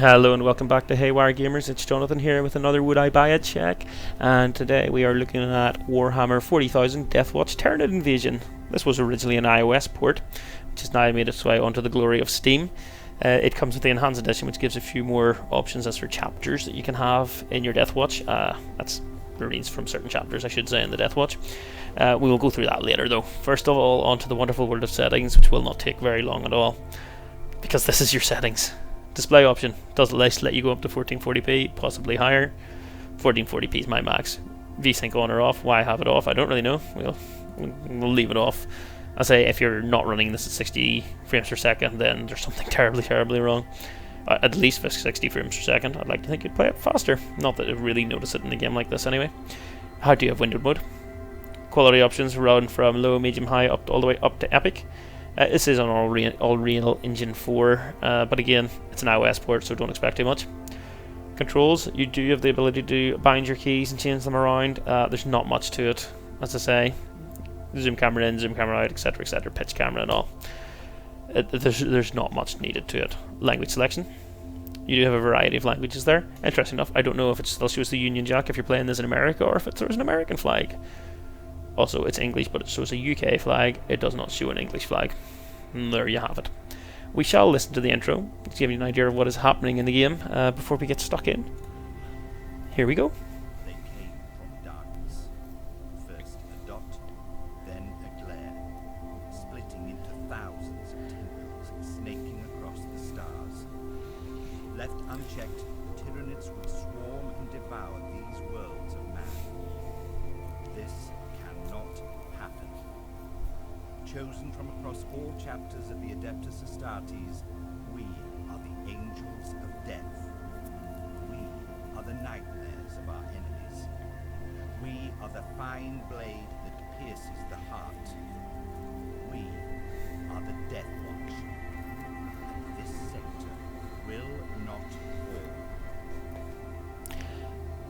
Hello and welcome back to Haywire Gamers. It's Jonathan here with another Would I Buy It check, and today we are looking at Warhammer 40,000 Deathwatch Tyranid Invasion. This was originally an iOS port, which has now made its way onto the glory of Steam. It comes with the Enhanced Edition, which gives a few more options as for chapters that you can have in your Deathwatch. That's reads from certain chapters, I should say, in the Deathwatch. We will go through that later though. First of all, onto the wonderful world of settings, which will not take very long at all, because this is your settings. Display option does let you go up to 1440p, possibly higher. 1440p is my max. VSync on or off? Why have it off? I don't really know. We'll leave it off. I say if you're not running this at 60 frames per second, then there's something terribly wrong. At least for 60 frames per second. I'd like to think you'd play it faster. Not that I'd really notice it in a game like this anyway. How do you have windowed mode? Quality options run from low, medium, high all the way up to epic. This is on Unreal Engine 4, but again, it's an iOS port, so don't expect too much. Controls, you do have the ability to bind your keys and change them around. There's not much to it, as I say. Zoom camera in, zoom camera out, etc, etc, pitch camera and all. There's not much needed to it. Language selection. You do have a variety of languages there. Interesting enough, I don't know if it still shows the Union Jack if you're playing this in America, or if it throws an American flag. Also, it's English, but it shows a UK flag. It does not show an English flag. And there you have it. We shall listen to the intro to give you an idea of what is happening in the game before we get stuck in. Here we go. They came from darkness. First a dot, then a glare, splitting into thousands of tendrils, snaking across the stars. Left unchecked, Tyranids would swarm and devour these worlds of man. This cannot happen. Chosen from across all chapters of the Adeptus Astartes, we are the angels of death. We are the nightmares of our enemies. We are the fine blade that pierces the heart. We are the Deathwatch. And this sector will not fall.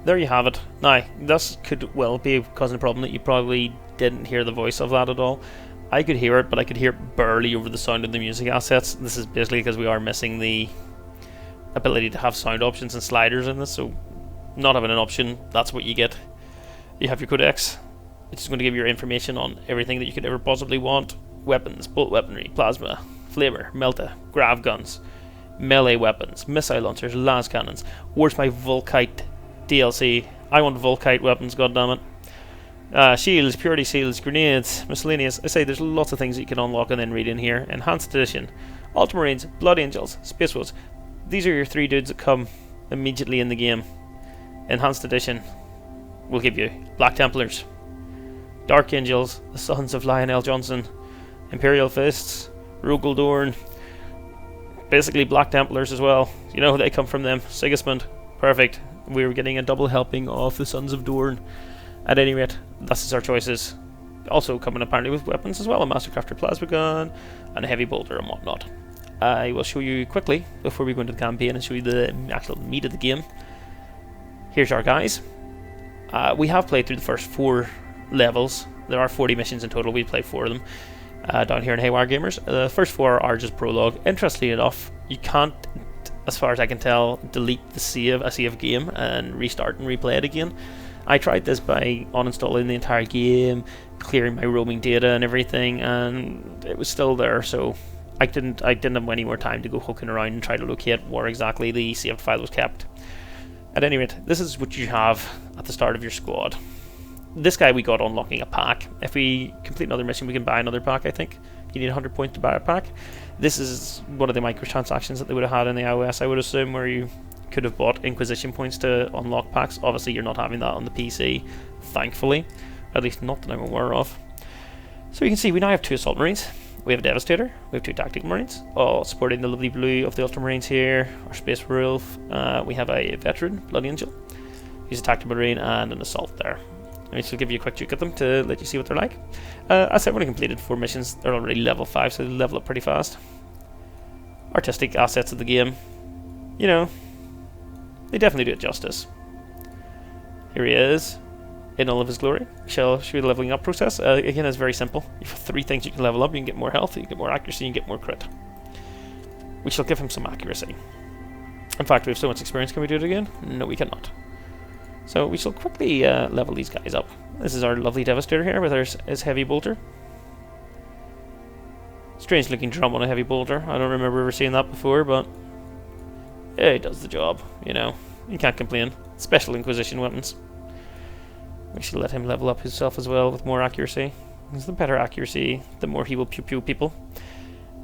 There you have it. Now, this could well be causing a problem that you probably didn't hear the voice of that at all. I could hear it, but I could hear it barely over the sound of the music assets. This is basically because we are missing the ability to have sound options and sliders in this, so not having an option, that's what you get. You have your codex, which is going to give you your information on everything that you could ever possibly want. Weapons, bolt weaponry, plasma, flamer, melta, grav guns, melee weapons, missile launchers, las cannons. Where's my Volkite DLC? I want Volkite weapons, goddammit. Shields, purity seals, grenades, miscellaneous. I say there's lots of things that you can unlock and then read in here. Enhanced Edition, Ultramarines, Blood Angels, Space Wolves. These are your three dudes that come immediately in the game. Enhanced Edition will give you Black Templars, Dark Angels, the Sons of Lionel Johnson, Imperial Fists, Rogel Dorn, basically Black Templars as well. You know they come from them. Sigismund, perfect. We were getting a double helping of the Sons of Dorn. At any rate, that's our choices. Also coming apparently with weapons as well, a Mastercrafter plasma gun and a heavy bolter and whatnot. I will show you quickly before we go into the campaign and show you the actual meat of the game. Here's our guys. We have played through the first 4 levels. There are 40 missions in total. We played 4 of them down here in Haywire Gamers. The first 4 are just prologue. Interestingly enough, you can't, as far as I can tell, delete a save game and restart and replay it again. I tried this by uninstalling the entire game, clearing my roaming data and everything, and it was still there, so I didn't have any more time to go hooking around and try to locate where exactly the saved file was kept. At any rate, this is what you have at the start of your squad. This guy we got unlocking a pack. If we complete another mission, we can buy another pack, I think. You need 100 points to buy a pack. This is one of the microtransactions that they would have had in the iOS, I would assume, where you could have bought Inquisition points to unlock packs. Obviously you're not having that on the PC, thankfully, at least not that I'm aware of. So you can see we now have 2 Assault Marines, we have a Devastator, we have 2 Tactical Marines, all supporting the lovely blue of the Ultramarines here, our Space Wolf, we have a Veteran, Blood Angel, he's a Tactical Marine and an Assault there. I will give you a quick look at them to let you see what they're like. As I said, when I completed 4 missions, they're already level 5, so they level up pretty fast. Artistic assets of the game, you know, they definitely do it justice. Here he is, in all of his glory. Shall show you the leveling up process. Again, it's very simple. You have 3 things you can level up. You can get more health, you can get more accuracy, you can get more crit. We shall give him some accuracy. In fact, we have so much experience, can we do it again? No, we cannot. So we shall quickly level these guys up. This is our lovely Devastator here with his heavy bolter. Strange looking drum on a heavy bolter. I don't remember ever seeing that before, but yeah, it does the job, you know. You can't complain. Special Inquisition weapons. We should let him level up himself as well with more accuracy. Because the better accuracy, the more he will pew-pew people.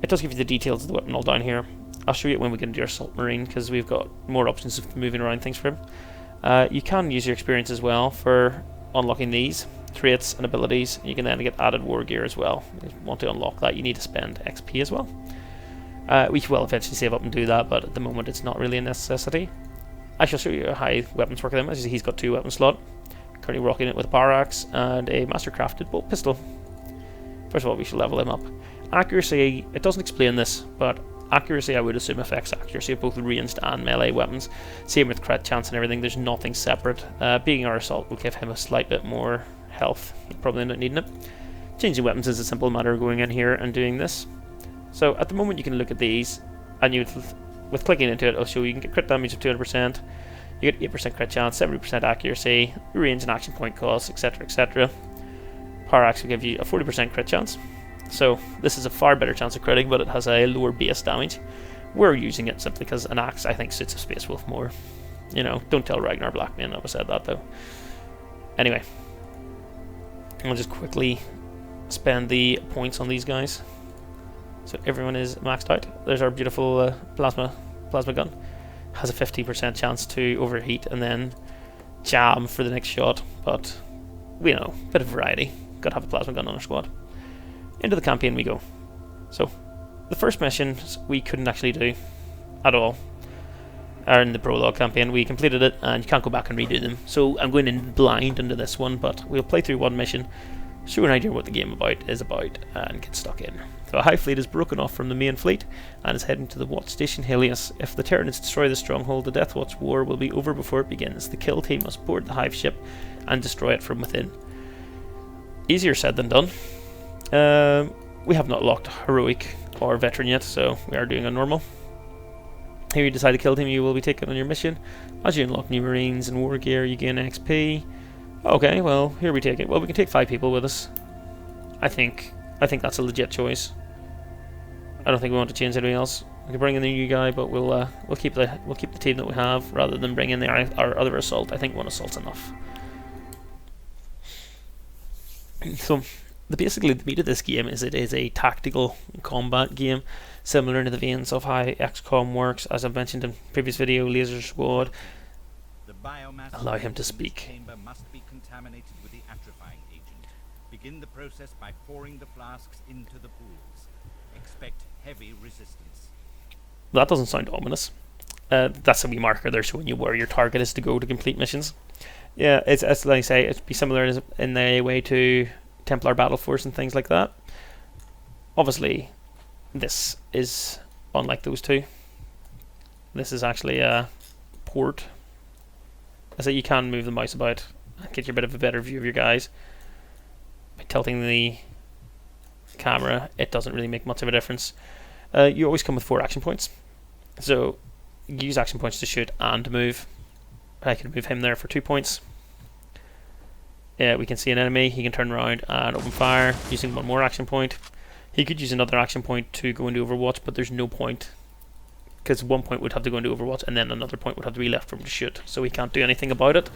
It does give you the details of the weapon all down here. I'll show you it when we get into our Assault Marine, because we've got more options of moving around things for him. You can use your experience as well for unlocking these traits and abilities. You can then get added war gear as well. If you want to unlock that, you need to spend XP as well. We will eventually save up and do that, but at the moment it's not really a necessity. I shall show you how weapons work with him. As you see, he's got 2 weapon slot. Currently rocking it with a power axe and a master-crafted bolt pistol. First of all, we should level him up. Accuracy, it doesn't explain this, but accuracy I would assume affects accuracy of both ranged and melee weapons. Same with crit chance and everything, there's nothing separate. Being our assault will give him a slight bit more health. He'll probably end up needing it. Changing weapons is a simple matter of going in here and doing this. So at the moment you can look at these, and with clicking into it, it'll show you can get crit damage of 200%, you get 8% crit chance, 70% accuracy, range and action point costs, etc, etc. Power axe will give you a 40% crit chance. So this is a far better chance of critting, but it has a lower base damage. We're using it simply because an axe I think suits a Space Wolf more. You know, don't tell Ragnar Blackman I said that though. Anyway, I'll just quickly spend the points on these guys. So everyone is maxed out. There's our beautiful plasma gun. Has a 50% chance to overheat and then jam for the next shot, but you know, bit of variety. Gotta have a plasma gun on our squad. Into the campaign we go. So the first missions we couldn't actually do at all. Are in the prologue campaign. We completed it and you can't go back and redo them. So I'm going in blind into this one, but we'll play through one mission, show an idea what the game is about, and get stuck in. So a hive fleet is broken off from the main fleet and is heading to the watch station Helios. If the Tyranids destroy the stronghold, the Deathwatch war will be over before it begins. The kill team must board the hive ship and destroy it from within. Easier said than done. We have not locked heroic or veteran yet, so we are doing a normal. Here you decide to kill team, you will be taken on your mission. As you unlock new marines and war gear, you gain XP. Okay, well, here we take it. Well, we can take 5 people with us. I think that's a legit choice. I don't think we want to change anything else. We can bring in the new guy, but we'll keep the team that we have rather than bring in our other assault. I think 1 assault's enough. So basically the meat of this game is it is a tactical combat game, similar to the veins of how XCOM works. As I've mentioned in previous video, Laser Squad. Allow him to speak. Chamber must be contaminated with the atrophying agent. Begin the process by pouring the flasks into the pools. Expect heavy resistance. That doesn't sound ominous. That's a wee marker there showing you where your target is to go to complete missions. Yeah, it's as I say, it'd be similar in the way to Templar Battle Force and things like that. Obviously, this is unlike those two. This is actually a port. I say you can move the mouse about and get you a bit of a better view of your guys. By tilting the camera, it doesn't really make much of a difference. You always come with 4 action points, so you use action points to shoot and to move. I can move him there for 2 points. Yeah, we can see an enemy, he can turn around and open fire using 1 more action point. He could use another action point to go into Overwatch, but there's no point, because 1 point would have to go into Overwatch and then another point would have to be left for him to shoot, so he can't do anything about it.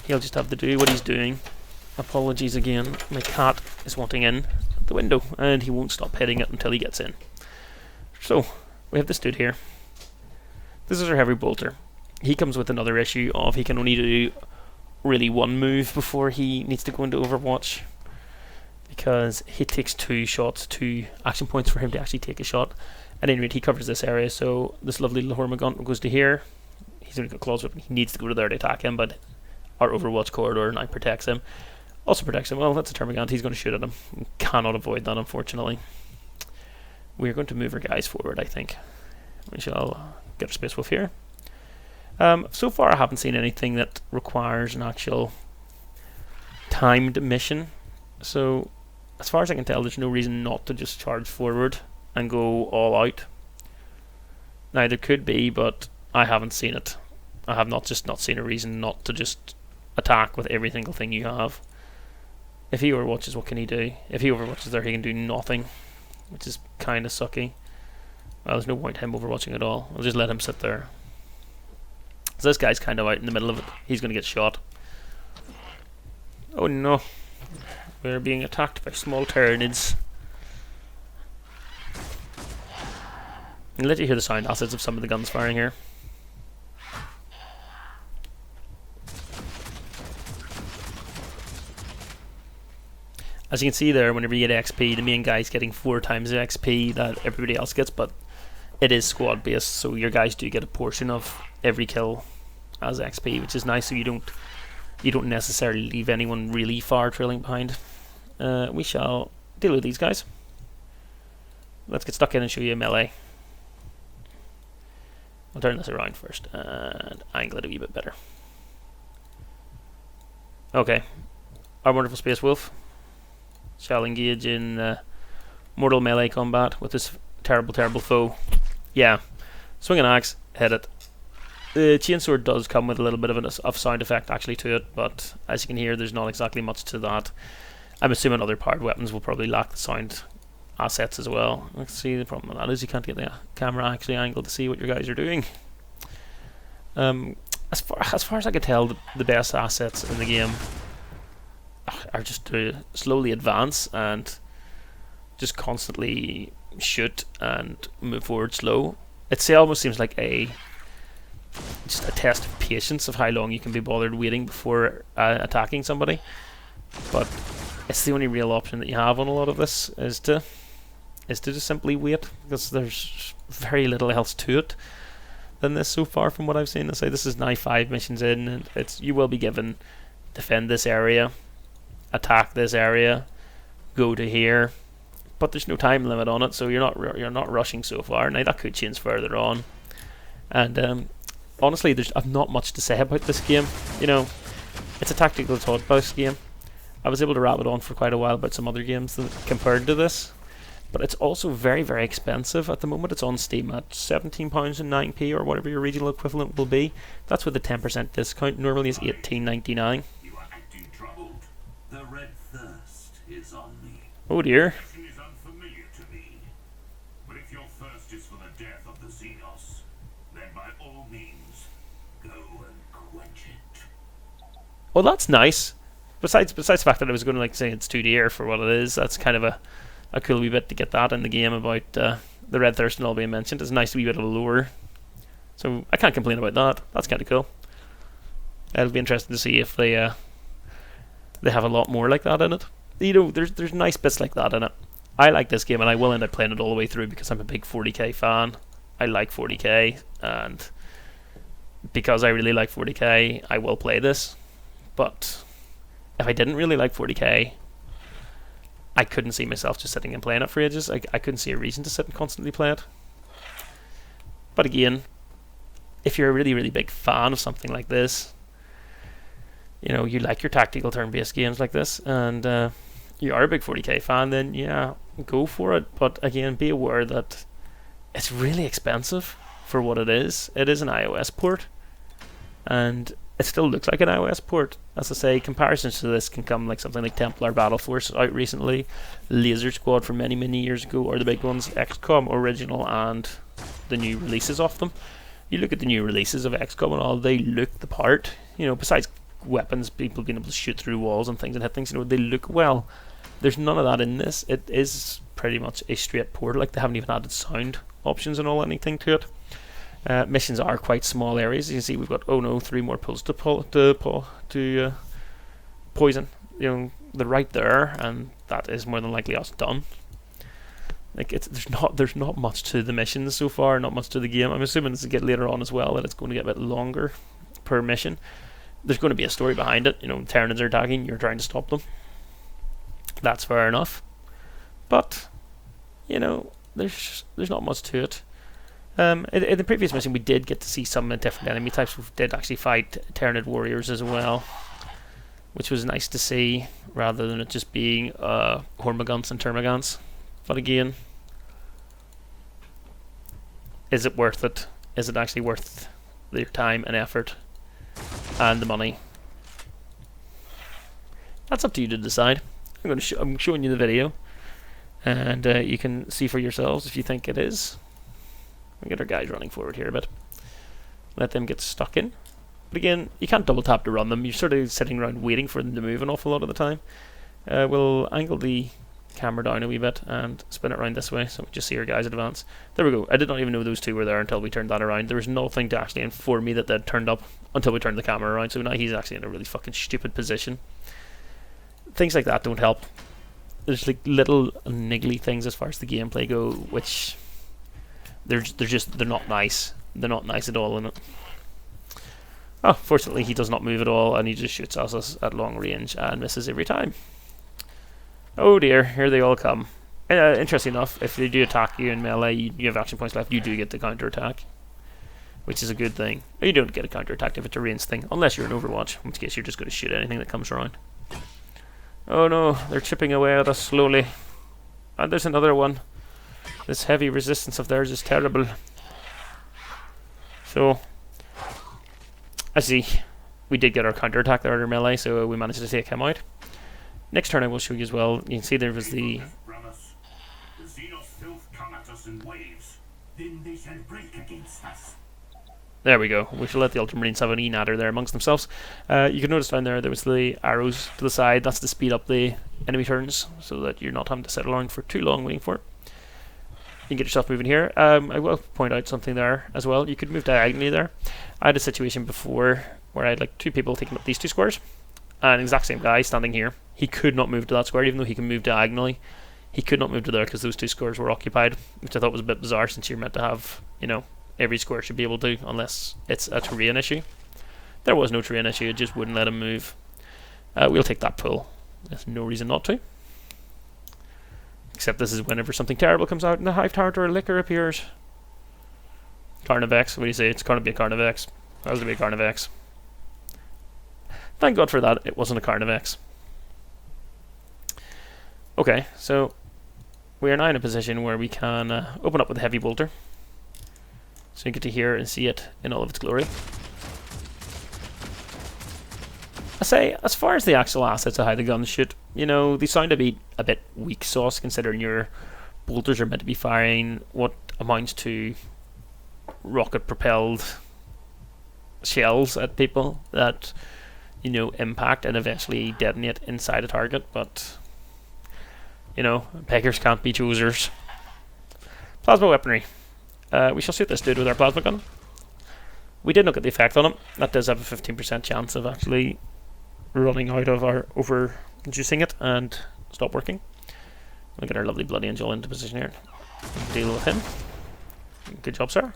He'll just have to do what he's doing. Apologies again, my cat is wanting in the window and he won't stop hitting it until he gets in. So we have this dude here. This is our heavy bolter. He comes with another issue of he can only do really 1 move before he needs to go into Overwatch, because it takes 2 shots, 2 action points for him to actually take a shot. At any rate, he covers this area, so this lovely little Hormigaunt goes to here. He's only got claws weapon, he needs to go to there to attack him, but our Overwatch corridor now protects him. Also protects him, well, that's a Termagant, he's going to shoot at him. Cannot avoid that, unfortunately. We're going to move our guys forward, I think. We shall get our Space Wolf here. So far I haven't seen anything that requires an actual timed mission, so as far as I can tell there's no reason not to just charge forward and go all out. Now there could be, but I haven't seen it. I have not seen a reason not to just attack with every single thing you have. If he overwatches, what can he do? If he overwatches there, he can do nothing, which is kind of sucky. Well, there's no point him overwatching at all. I'll just let him sit there. So this guy's kind of out in the middle of it. He's going to get shot. Oh no. We're being attacked by small Tyranids. I'll let you hear the sound assets of some of the guns firing here. As you can see there, whenever you get XP, the main guy's getting 4 times the XP that everybody else gets, but it is squad based, so your guys do get a portion of every kill as XP, which is nice, so you don't necessarily leave anyone really far trailing behind. We shall deal with these guys. Let's get stuck in and show you a melee. I'll turn this around first and angle it a wee bit better. Okay, our wonderful Space Wolf shall engage in mortal melee combat with this terrible, terrible foe. Yeah, swing an axe, hit it. The chainsword does come with a little bit of a sound effect actually to it, but as you can hear, there's not exactly much to that. I'm assuming other powered weapons will probably lack the sound assets as well. Let's see, the problem with that is you can't get the camera actually angled to see what your guys are doing. As far as I can tell, the best assets in the game are just to slowly advance and just constantly shoot and move forward slow. It almost seems like just a test of patience of how long you can be bothered waiting before attacking somebody. But it's the only real option that you have on a lot of this is to just simply wait, because there's very little else to it than this so far from what I've seen. Say this is now 5 missions in, and you will be given defend this area, attack this area, go to here, but there's no time limit on it, so you're not rushing so far. Now that could change further on, and honestly, I've not much to say about this game. You know, it's a tactical thought-based game. I was able to wrap it on for quite a while about some other games compared to this, but it's also very, very expensive at the moment. It's on Steam at £17 and 9p or whatever your regional equivalent will be. That's with a 10% discount. Normally it's $18.99. You are acting troubled. The red thirst is on me. Oh dear. It is unfamiliar to me. But if your thirst is for the death of the Xenos, then by all means, go and quench it. Well, that's nice. Besides the fact that I was going to say it's 2D for what it is, that's kind of a cool wee bit to get that in the game about the red thirst and all being mentioned. It's a nice wee bit of lore, so I can't complain about that. That's kind of cool. It'll be interesting to see if they have a lot more like that in it. You know, there's nice bits like that in it. I like this game, and I will end up playing it all the way through because I'm a big 40k fan. I like 40k, and because I really like 40k, I will play this. But if I didn't really like 40k, I couldn't see myself just sitting and playing it for ages. I couldn't see a reason to sit and constantly play it. But again, if you're a really, really big fan of something like this, you know, you like your tactical turn-based games like this, and you are a big 40k fan, then yeah, go for it. But again, be aware that it's really expensive for what it is. It is an iOS port, and it still looks like an iOS port. As I say, comparisons to this can come like something like Templar Battle Force out recently, Laser Squad from many, many years ago, or the big ones, XCOM original and the new releases of them. You look at the new releases of XCOM and all, they look the part. You know, besides weapons, people being able to shoot through walls and things and hit things, you know, they look well. There's none of that in this. It is pretty much a straight port. Like, they haven't even added sound options and all anything to it. Missions are quite small areas. You can see we've got 3 more pulls to poison. You know, they're right there, and that is more than likely us done. Like, there's not much to the missions so far, not much to the game. I'm assuming as we get later on as well that it's going to get a bit longer per mission. There's going to be a story behind it. You know, Terrans are attacking, you're trying to stop them. That's fair enough, but you know, there's not much to it. In the previous mission, we did get to see some different enemy types. We did actually fight Terranid warriors as well, which was nice to see, rather than it just being Hormagaunts and Termagants. But again, is it worth it? Is it actually worth your time and effort and the money. That's up to you to decide. I'm showing you the video, and you can see for yourselves if you think it is. We get our guys running forward here a bit. Let them get stuck in. But again, you can't double tap to run them. You're sort of sitting around waiting for them to move an awful lot of the time. We'll angle the camera down a wee bit and spin it around this way so we just see our guys advance. There we go. I did not even know those two were there until we turned that around. There was nothing to actually inform me that they'd turned up until we turned the camera around, so now he's actually in a really fucking stupid position. Things like that don't help. There's like little niggly things as far as the gameplay go, which they're not nice. They're not nice at all in it. Oh, fortunately he does not move at all, and he just shoots us at long range and misses every time. Oh dear, here they all come. Interesting enough, if they do attack you in melee, you have action points left, you do get the counter attack, which is a good thing. You don't get a counter attack if it's a ranged thing, unless you're in Overwatch, in which case you're just going to shoot anything that comes around. Oh no, they're chipping away at us slowly. And there's another one. This heavy resistance of theirs is terrible. So, I see. We did get our counter attack there under melee, so we managed to take him out. Next turn I will show you as well. You can see there was the... The Xenos filth come at us in waves. Then they shall break against us. There we go. We shall let the Ultramarines have an e-natter there amongst themselves. You can notice down there was the arrows to the side. That's to speed up the enemy turns, so that you're not having to sit around for too long waiting for it. You can get yourself moving here. I will point out something there as well. You could move diagonally there. I had a situation before where I had like two people taking up these two squares, and exact same guy standing here. He could not move to that square, even though he can move diagonally. He could not move to there because those two squares were occupied, which I thought was a bit bizarre, since you're meant to have, you know, every square should be able to, unless it's a terrain issue. There was no terrain issue, it just wouldn't let him move. We'll take that pull. There's no reason not to. Except this is whenever something terrible comes out and the Hive Tower or Liquor appears. Carnivex, what do you say? It's going to be a Carnivex. That was going to be a Carnivex. Thank God for that, it wasn't a Carnivex. Okay, so we are now in a position where we can open up with a heavy bolter. So you get to hear and see it in all of its glory. I say, as far as the actual assets of how the guns shoot, you know, they sound a bit weak sauce, considering your bolters are meant to be firing what amounts to rocket-propelled shells at people that, you know, impact and eventually detonate inside a target, but, you know, beggars can't be choosers. Plasma weaponry. We shall shoot this dude with our plasma gun. We did look at the effect on him. That does have a 15% chance of actually running out of our over-inducing it and stop working. We'll get our lovely Blood Angel into position here. Deal with him. Good job, sir.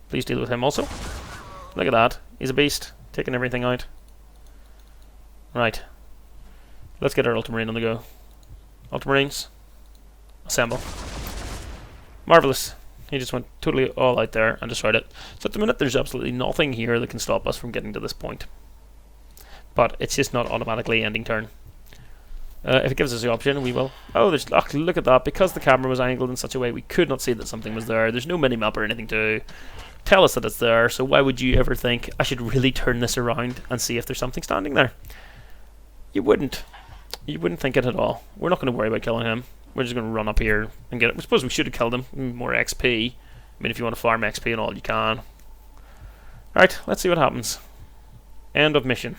Please deal with him also. Look at that. He's a beast. Taking everything out. Right. Let's get our Ultramarine on the go. Ultramarines, assemble. Marvellous. He just went totally all out there and destroyed it. So at the minute there's absolutely nothing here that can stop us from getting to this point. But it's just not automatically ending turn. If it gives us the option, we will. Oh, there's look at that. Because the camera was angled in such a way, we could not see that something was there. There's no mini-map or anything to tell us that it's there. So why would you ever think, I should really turn this around and see if there's something standing there? You wouldn't. You wouldn't think it at all. We're not going to worry about killing him. We're just going to run up here and get it. I suppose we should have killed him. More XP. I mean, if you want to farm XP and all, you can. Alright, let's see what happens. End of mission.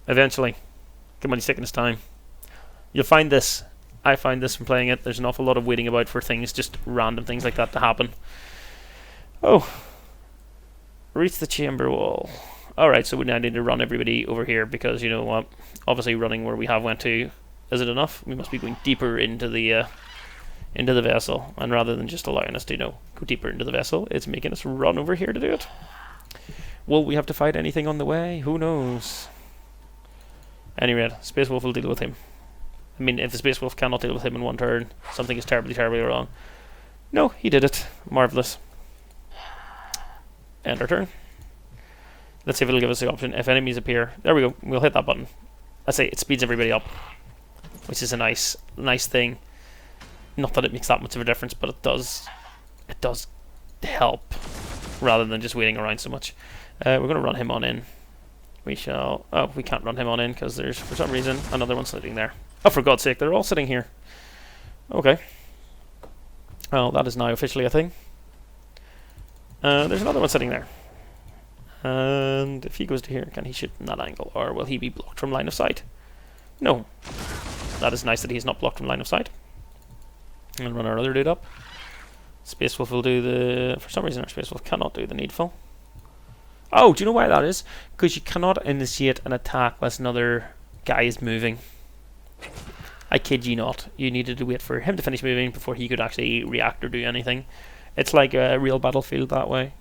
Eventually. Come on, he's taking his time. You'll find this. I find this from playing it. There's an awful lot of waiting about for things, just random things like that to happen. Oh. Reach the chamber wall. Alright, so we now need to run everybody over here because, you know what, obviously running where we have went to, is it enough? We must be going deeper into the vessel, and rather than just allowing us to, you know, go deeper into the vessel, it's making us run over here to do it. Will we have to fight anything on the way? Who knows? Anyway, Space Wolf will deal with him. I mean, if the Space Wolf cannot deal with him in one turn, something is terribly, terribly wrong. No, he did it. Marvellous. End our turn. Let's see if it'll give us the option. If enemies appear, there we go. We'll hit that button. I say it speeds everybody up, which is a nice thing. Not that it makes that much of a difference, but it does help rather than just waiting around so much. We're going to run him on in. We shall... Oh, we can't run him on in because there's, for some reason, another one sitting there. Oh, for God's sake, they're all sitting here. Okay. Well, that is now officially a thing. There's another one sitting there. And if he goes to here, can he shoot in that angle? Or will he be blocked from line of sight? No. That is nice that he's not blocked from line of sight. And run our other dude up. Space Wolf will do the... For some reason our Space Wolf cannot do the needful. Oh, do you know why that is? Because you cannot initiate an attack whilst another guy is moving. I kid you not. You needed to wait for him to finish moving before he could actually react or do anything. It's like a real battlefield that way.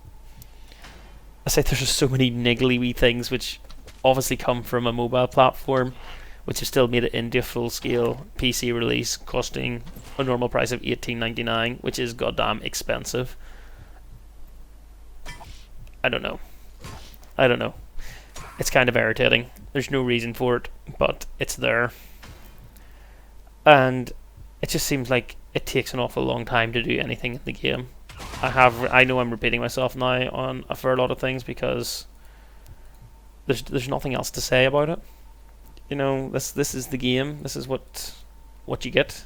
I say there's just so many niggly wee things which obviously come from a mobile platform, which have still made it into a full-scale PC release, costing a normal price of $18.99, which is goddamn expensive. I don't know. It's kind of irritating. There's no reason for it, but it's there. And it just seems like it takes an awful long time to do anything in the game. I know I'm repeating myself now on a fair lot of things because there's nothing else to say about it. You know, this is the game. This is what you get.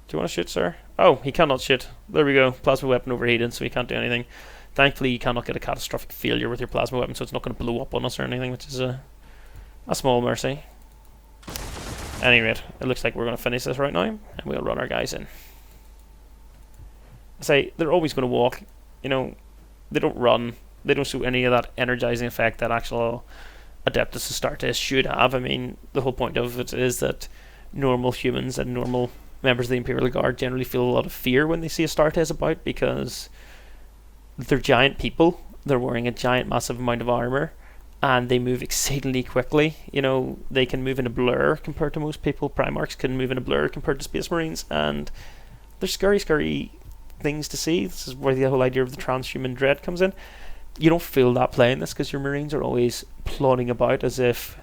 Do you want to shoot, sir? Oh, he cannot shoot. There we go. Plasma weapon overheated, so he can't do anything. Thankfully, you cannot get a catastrophic failure with your plasma weapon, so it's not going to blow up on us or anything, which is a small mercy. At any rate, it looks like we're going to finish this right now, and we'll run our guys in. I say, they're always going to walk. You know, they don't run. They don't show any of that energizing effect that actual Adeptus Astartes should have. I mean, the whole point of it is that normal humans and normal members of the Imperial Guard generally feel a lot of fear when they see Astartes about, because they're giant people. They're wearing a giant, massive amount of armor, and they move exceedingly quickly. You know, they can move in a blur compared to most people. Primarchs can move in a blur compared to Space Marines, and they're scary, scary things to see. This is where the whole idea of the transhuman dread comes in. You don't feel that playing this because your Marines are always plodding about as if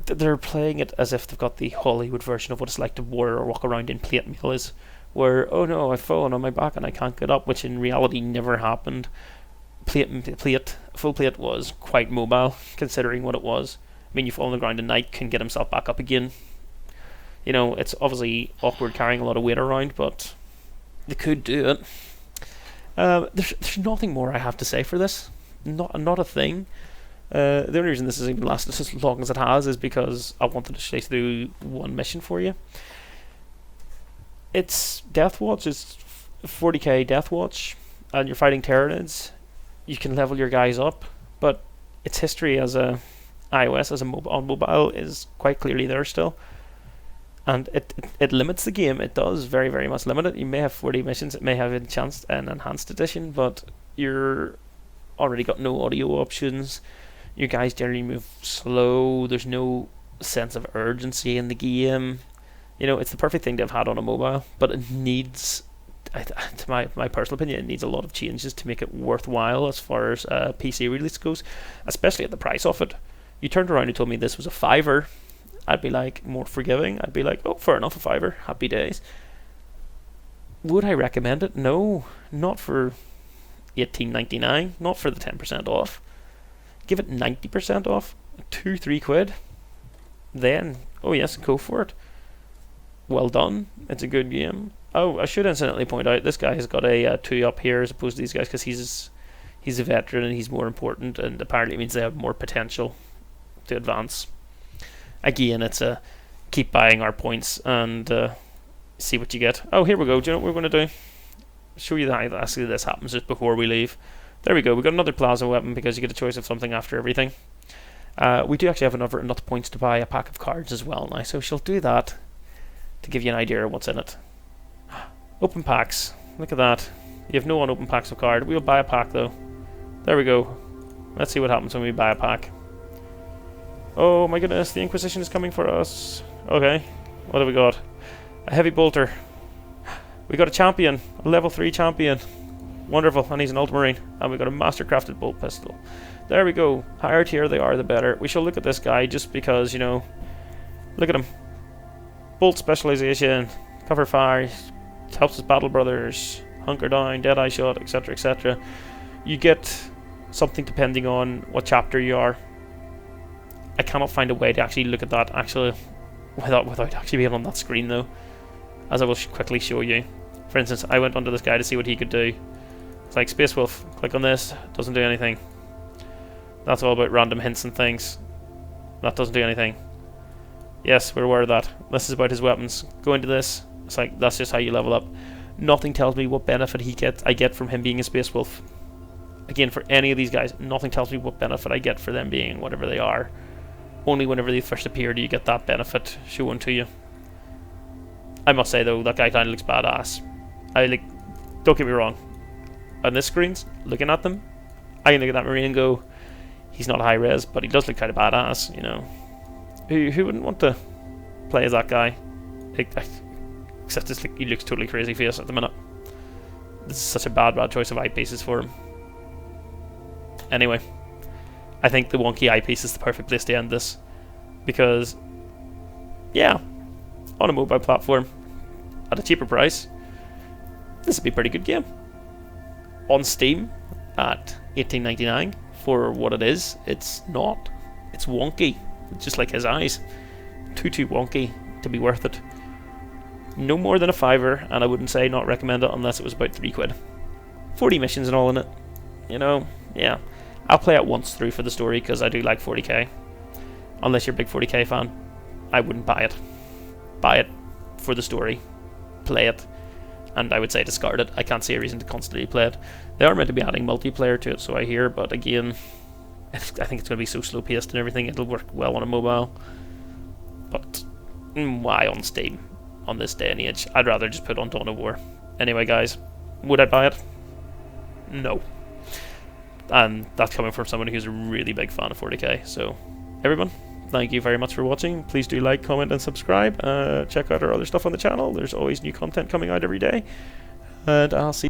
they're playing it as if they've got the Hollywood version of what it's like to wear or walk around in plate mail is, where, oh no, I've fallen on my back and I can't get up, which in reality never happened. Full plate was quite mobile considering what it was. I mean, you fall on the ground and Knight can get himself back up again. You know, it's obviously awkward carrying a lot of weight around, but they could do it. There's nothing more I have to say for this. Not a thing. The only reason this has even lasted as long as it has is because I wanted to chase through one mission for you. It's Deathwatch. It's 40k Deathwatch, and you're fighting Tyranids. You can level your guys up, but its history as a iOS, as a on mobile, is quite clearly there still. And it limits the game. It does very, very much limit it. You may have 40 missions. It may have an enhanced edition, but you're already got no audio options. Your guys generally move slow. There's no sense of urgency in the game. You know, it's the perfect thing to have had on a mobile, but it needs, to my personal opinion, it needs a lot of changes to make it worthwhile as far as PC release goes, especially at the price of it. You turned around and told me this was a $5. I'd be like more forgiving. I'd be like, oh, fair enough, a $5, happy days. Would I recommend it? No, not for $18.99, not for the 10% off. Give it 90% off, £2-3. Then, oh yes, go for it. Well done. It's a good game. Oh, I should incidentally point out this guy has got a 2 up here as opposed to these guys because he's a veteran and he's more important, and apparently it means they have more potential to advance. Again, it's a keep buying our points and see what you get. Oh, here we go. Do you know what we're going to do? Show you how actually this happens just before we leave. There we go. We got another plasma weapon because you get a choice of something after everything. We do actually have enough points to buy a pack of cards as well now, so she'll do that to give you an idea of what's in it. Open packs. Look at that. You have no unopened packs of card. We'll buy a pack though. There we go. Let's see what happens when we buy a pack. Oh my goodness, the Inquisition is coming for us. Okay, what have we got? A heavy bolter. We got a champion, a level 3 champion. Wonderful, and he's an ultramarine. And we got a master-crafted bolt pistol. There we go. Higher tier they are, the better. We shall look at this guy just because, you know, look at him. Bolt specialization, cover fire, helps us battle brothers, Hunker Down, Deadeye Shot, etc., etc. You get something depending on what chapter you are. I cannot find a way to actually look at that actually without actually being on that screen though, as I will quickly show you. For instance, I went onto this guy to see what he could do. It's like Space Wolf, click on this, doesn't do anything. That's all about random hints and things. That doesn't do anything. Yes, we're aware of that. This is about his weapons. Go into this. It's like, that's just how you level up. Nothing tells me what benefit I get from him being a Space Wolf. Again, for any of these guys, nothing tells me what benefit I get for them being whatever they are. Only whenever they first appear do you get that benefit shown to you. I must say though, that guy kind of looks badass. Don't get me wrong. On this screens, looking at them, I can look at that Marine and go, he's not high res, but he does look kind of badass, you know. Who wouldn't want to play as that guy? Except he looks totally crazy face at the minute. This is such a bad choice of eyepieces for him. Anyway, I think the wonky eyepiece is the perfect place to end this. Because, yeah, on a mobile platform, at a cheaper price, this would be a pretty good game. On Steam, at $18.99, for what it is, it's not. It's wonky, just like his eyes. Too wonky to be worth it. No more than a $5, and I wouldn't say not recommend it unless it was about £3. 40 missions and all in it. You know, yeah. I'll play it once through for the story because I do like 40k. Unless you're a big 40k fan, I wouldn't buy it. Buy it for the story. Play it. And I would say discard it. I can't see a reason to constantly play it. They are meant to be adding multiplayer to it, so I hear, but again, I think it's going to be so slow paced and everything, it'll work well on a mobile. But why on Steam on this day and age? I'd rather just put on Dawn of War. Anyway, guys, would I buy it? No. And that's coming from someone who's a really big fan of 40k. So, everyone, thank you very much for watching. Please do like, comment, and subscribe. Check out our other stuff on the channel. There's always new content coming out every day. And I'll see you